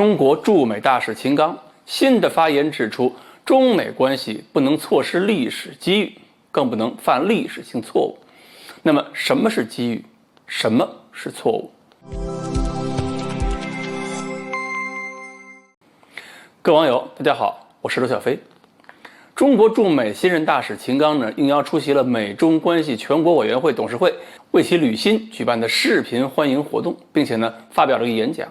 中国驻美大使秦刚新的发言指出，中美关系不能错失历史机遇，更不能犯历史性错误。那么，什么是机遇？什么是错误？各位网友，大家好，我是罗小飞。中国驻美新任大使秦刚应邀出席了美中关系全国委员会董事会为其履新举办的视频欢迎活动，并且发表了一个演讲。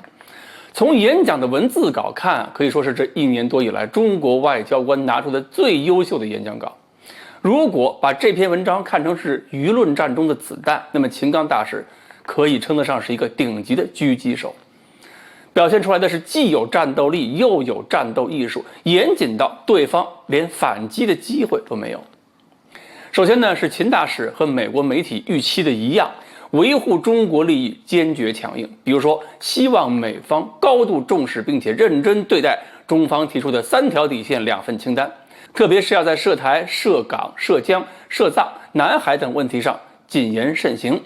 从演讲的文字稿看，可以说是这1年多以来中国外交官拿出的最优秀的演讲稿。如果把这篇文章看成是舆论战中的子弹，那么秦刚大使可以称得上是一个顶级的狙击手，表现出来的是既有战斗力又有战斗艺术，严谨到对方连反击的机会都没有。首先是秦大使和美国媒体预期的一样，维护中国利益坚决强硬，比如说希望美方高度重视并且认真对待中方提出的3条底线2份清单，特别是要在涉台、涉港、涉疆、涉藏、南海等问题上谨言慎行，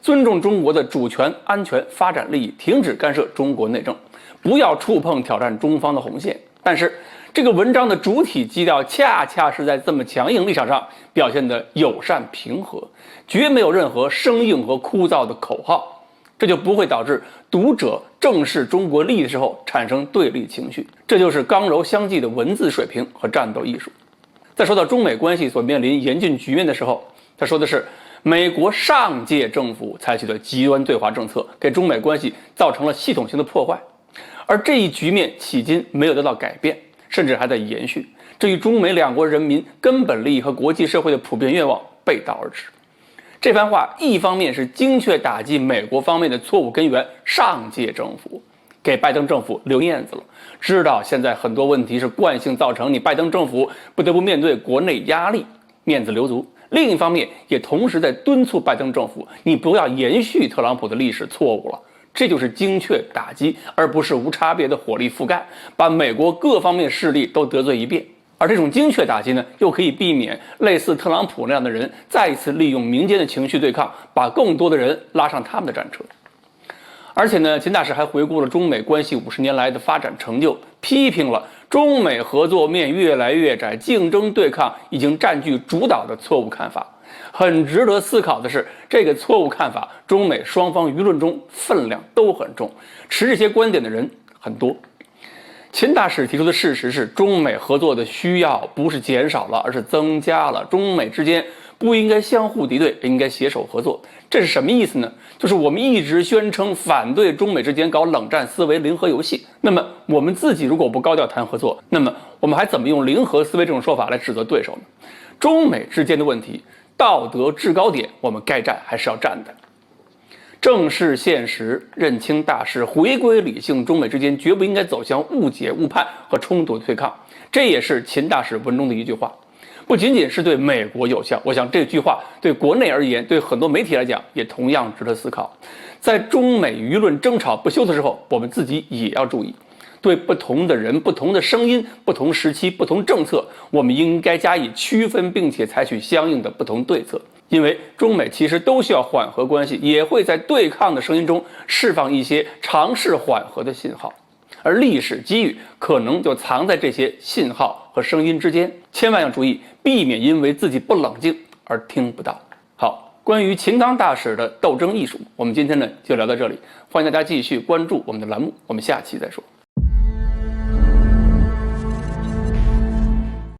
尊重中国的主权、安全、发展利益，停止干涉中国内政，不要触碰挑战中方的红线。但是这个文章的主体基调恰恰是在这么强硬立场上表现的友善平和，绝没有任何生硬和枯燥的口号，这就不会导致读者正视中国利益的时候产生对立情绪。这就是刚柔相济的文字水平和战斗艺术。在说到中美关系所面临严峻局面的时候，他说的是美国上届政府采取的极端对华政策给中美关系造成了系统性的破坏，而这一局面迄今没有得到改变，甚至还在延续，这与中美两国人民根本利益和国际社会的普遍愿望背道而驰。这番话一方面是精确打击美国方面的错误根源，上届政府给拜登政府留面子了，知道现在很多问题是惯性造成，你拜登政府不得不面对国内压力，面子留足。另一方面也同时在敦促拜登政府，你不要延续特朗普的历史错误了。这就是精确打击，而不是无差别的火力覆盖，把美国各方面势力都得罪一遍。而这种精确打击又可以避免类似特朗普那样的人再一次利用民间的情绪对抗，把更多的人拉上他们的战车。而且秦大使还回顾了中美关系50年来的发展成就，批评了中美合作面越来越窄、竞争对抗已经占据主导的错误看法。很值得思考的是，这个错误看法中美双方舆论中分量都很重，持这些观点的人很多。秦大使提出的事实是，中美合作的需要不是减少了，而是增加了。中美之间不应该相互敌对，应该携手合作。这是什么意思呢？就是我们一直宣称反对中美之间搞冷战思维、零和游戏，那么我们自己如果不高调谈合作，那么我们还怎么用零和思维这种说法来指责对手呢？中美之间的问题，道德制高点我们该站还是要站的。正视现实，认清大势，回归理性，中美之间绝不应该走向误解、误判和冲突对抗。这也是秦大使文中的一句话，不仅仅是对美国有效，我想这句话对国内而言，对很多媒体来讲也同样值得思考。在中美舆论争吵不休的时候，我们自己也要注意，对不同的人、不同的声音、不同时期、不同政策，我们应该加以区分，并且采取相应的不同对策。因为中美其实都需要缓和关系，也会在对抗的声音中释放一些尝试缓和的信号，而历史机遇可能就藏在这些信号和声音之间，千万要注意，避免因为自己不冷静而听不到。好，关于秦刚大使的斗争艺术，我们今天就聊到这里，欢迎大家继续关注我们的栏目，我们下期再说。